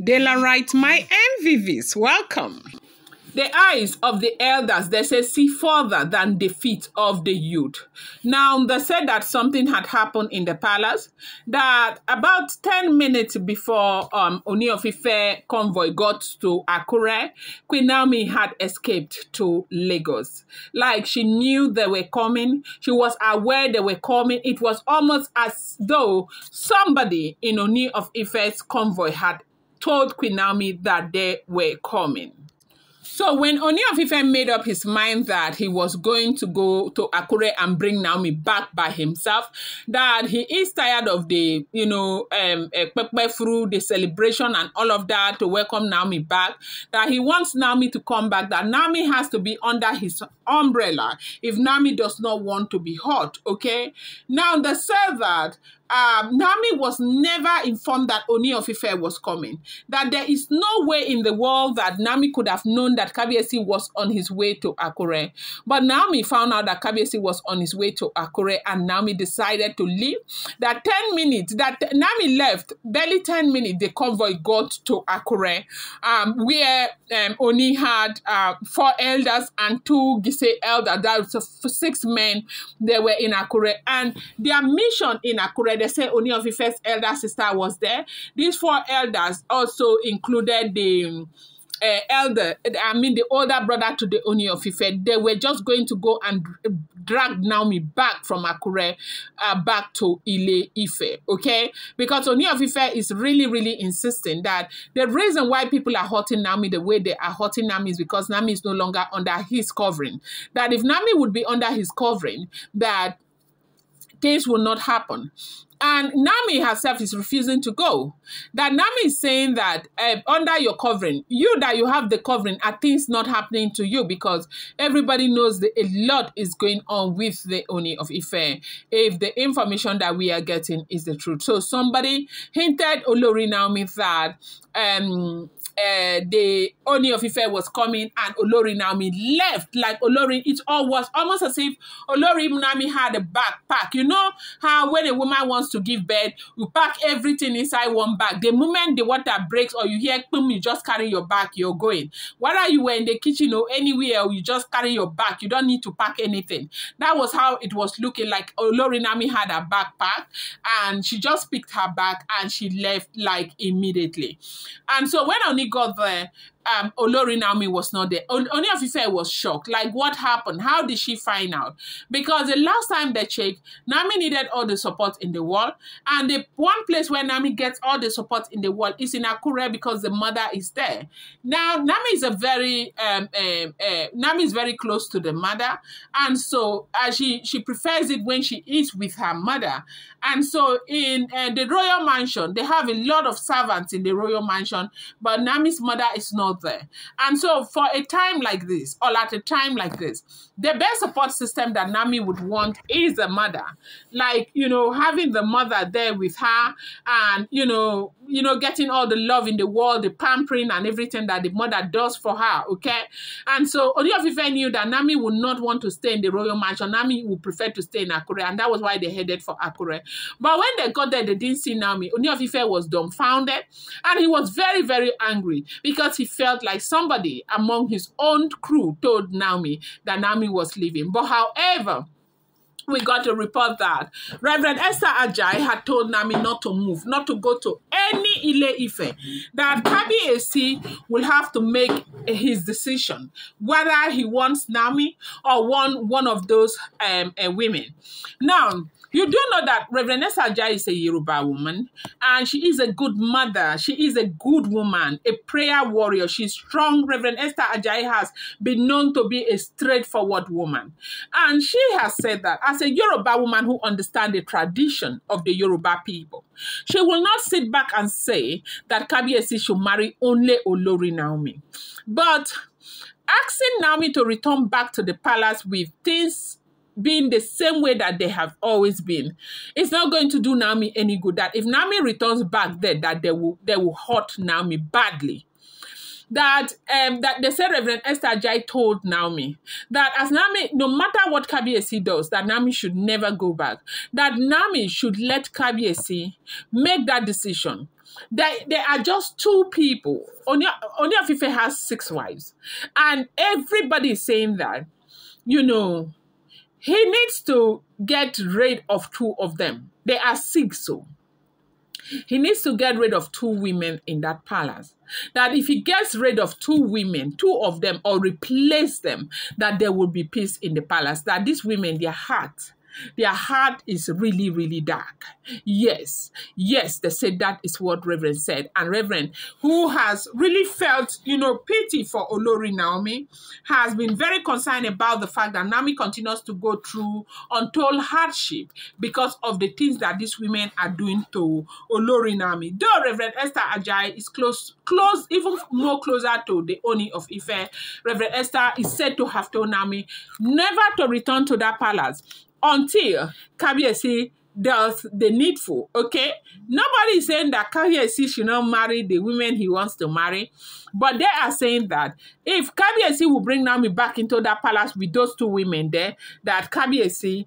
Dela writes, my MVVs, welcome. The eyes of the elders, they say, see further than the feet of the youth. Now, they said that something had happened in the palace, that about 10 minutes before Ooni of Ife convoy got to Akure, Queen Naomi had escaped to Lagos. Like, she knew they were coming. She was aware they were coming. It was almost as though somebody in Ooni of Ife's convoy had told Queen Naomi that they were coming. So when Ooni of Ife made up his mind that he was going to go to Akure and bring Naomi back by himself, that he is tired of the, pepe through the celebration and all of that to welcome Naomi back, that he wants Naomi to come back, that Naomi has to be under his umbrella if Naomi does not want to be hurt, okay? Now, they said that Naomi was never informed that Ooni of Ife was coming. That there is no way in the world that Naomi could have known that Kabiyesi was on his way to Akure. But Naomi found out that Kabiyesi was on his way to Akure, and Naomi decided to leave. That 10 minutes, that Naomi left, barely 10 minutes, the convoy got to Akure, where Ooni had 4 elders and 2 Gise elders. That was 6 men. They were in Akure, and their mission in Akure, they say Ooni of Ife's elder sister was there. These 4 elders also included the the older brother to the Ooni of Ife. They were just going to go and drag Naomi back from Akure back to Ile-Ife, okay? Because Ooni of Ife is really, really insisting that the reason why people are hurting Naomi the way they are hurting Naomi is because Naomi is no longer under his covering. That if Naomi would be under his covering, that things will not happen. And Naomi herself is refusing to go. That Naomi is saying that under your covering, you have the covering, are things not happening to you, because everybody knows that a lot is going on with the Ooni of Ife if the information that we are getting is the truth. So somebody hinted Olori Naomi that the Ooni of Ife was coming, and Olori Naomi left. Like Olori, it all was almost as if Olori Naomi had a backpack. You know how when a woman wants to give birth, you pack everything inside one bag. The moment the water breaks or you hear boom, you just carry your bag, you're going. Whether you were in the kitchen or anywhere, you just carry your bag. You don't need to pack anything. That was how it was looking like. Olori Naomi had a backpack, and she just picked her bag and she left like immediately. And so when Ooni got there, Olori Naomi was not there. Ooni of Ife was shocked. Like, what happened? How did she find out? Because the last time they checked, Naomi needed all the support in the world. And the one place where Naomi gets all the support in the world is in Akure, because the mother is there. Now, Naomi is Naomi is very close to the mother. And so she prefers it when she is with her mother. And so in the royal mansion, they have a lot of servants in the royal mansion, but Naomi's mother is not there. And so for a time like this, or at a time like this, the best support system that Naomi would want is the mother. Like, having the mother there with her, and, getting all the love in the world, the pampering and everything that the mother does for her, okay? And so Ooni of Ife knew that Naomi would not want to stay in the royal mansion. Naomi would prefer to stay in Akure, and that was why they headed for Akure. But when they got there, they didn't see Naomi. Ooni of Ife was dumbfounded, and he was very, very angry, because he felt like somebody among his own crew told Naomi that Naomi was leaving. But however, we got a report that Reverend Esther Ajayi had told Naomi not to move, not to go to any Ile-Ife, that Kabiyesi will have to make his decision, whether he wants Naomi or one of those women. Now, you do know that Reverend Esther Ajayi is a Yoruba woman, and she is a good mother. She is a good woman, a prayer warrior. She's strong. Reverend Esther Ajayi has been known to be a straightforward woman. And she has said that as a Yoruba woman who understands the tradition of the Yoruba people, she will not sit back and say that Kabiyesi should marry only Olori Naomi. But asking Naomi to return back to the palace with things being the same way that they have always been, it's not going to do Naomi any good. That if Naomi returns back there, that they will hurt Naomi badly. That they said Reverend Esther Ajayi told Naomi that as Naomi, no matter what Kabiyesi does, that Naomi should never go back. That Naomi should let Kabiyesi make that decision. There are just two people. Ooni of Ife has 6 wives. And everybody is saying that, you know, he needs to get rid of 2 of them. There are 6, so he needs to get rid of 2 women in that palace. That if he gets rid of 2 women, 2 of them, or replace them, that there will be peace in the palace. That these women, their heart is really, really dark. Yes, they said that is what Reverend said. And Reverend, who has really felt, pity for Olori Naomi, has been very concerned about the fact that Naomi continues to go through untold hardship because of the things that these women are doing to Olori Naomi. Though Reverend Esther Ajayi is close, even more closer to the Ooni of Ife, Reverend Esther is said to have told Naomi never to return to that palace until Kabiyesi does the needful, okay? Nobody is saying that Kabiyesi should not marry the women he wants to marry, but they are saying that if Kabiyesi will bring Naomi back into that palace with those 2 women there, that Kabiyesi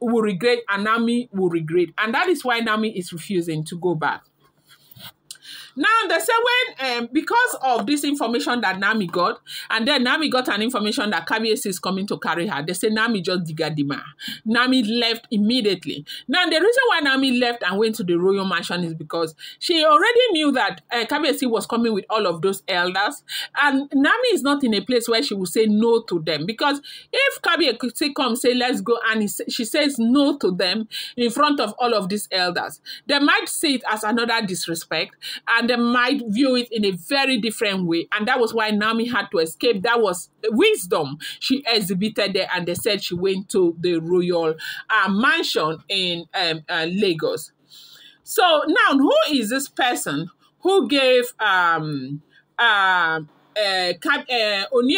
will regret and Naomi will regret. And that is why Naomi is refusing to go back. Now, they say when, because of this information that Naomi got, and then Naomi got an information that Kabiyesi is coming to carry her, they say Naomi just digadima. Naomi left immediately. Now, the reason why Naomi left and went to the royal mansion is because she already knew that Kabiyesi was coming with all of those elders, and Naomi is not in a place where she will say no to them, because if Kabiyesi comes, say, let's go, and she says no to them in front of all of these elders, they might see it as another disrespect, and they might view it in a very different way. And that was why Naomi had to escape. That was wisdom she exhibited there. And they said she went to the royal mansion in Lagos. So now, who is this person who gave Ooni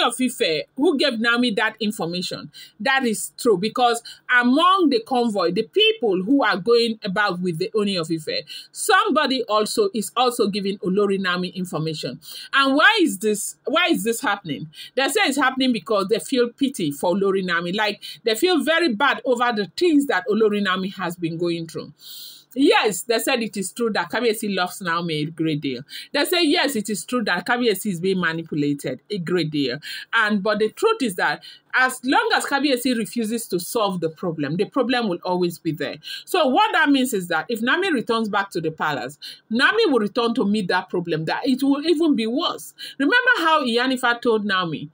of Ife, who gave Naomi that information? That is true, because among the convoy, the people who are going about with the Ooni of Ife, somebody is also giving Olori Naomi information. And why is this happening? They say it's happening because they feel pity for Olori Naomi. Like, they feel very bad over the things that Olori Naomi has been going through. Yes, they said it is true that Kabiyesi loves Naomi a great deal. They say, yes, it is true that Kabiyesi is being manipulated a great deal. But the truth is that as long as Kabiyesi refuses to solve the problem will always be there. So what that means is that if Naomi returns back to the palace, Naomi will return to meet that problem, that it will even be worse. Remember how Iyanifa told Naomi,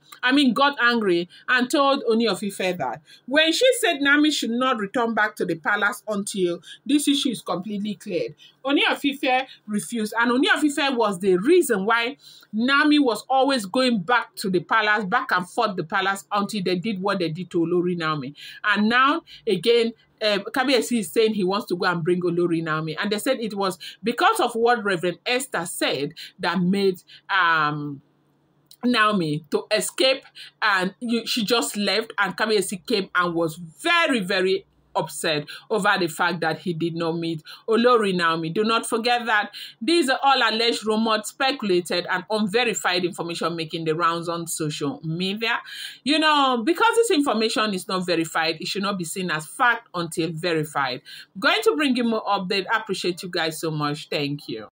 got angry and told Ooni of Ife that when she said Naomi should not return back to the palace until this issue is completely cleared, Ooni of Ife refused. And Ooni of Ife was the reason why Naomi was always going back to the palace, back and forth the palace, until they did what they did to Olori Naomi. And now, again, Kabiyesi is saying he wants to go and bring Olori Naomi. And they said it was because of what Reverend Esther said that made Naomi to escape. And she just left, and Kabiyesi came and was very, very upset over the fact that he did not meet Olori Naomi. Do not forget that these are all alleged, rumored, speculated, and unverified information making the rounds on social media. Because this information is not verified, it should not be seen as fact until verified. I'm going to bring you more update. I appreciate you guys so much. Thank you.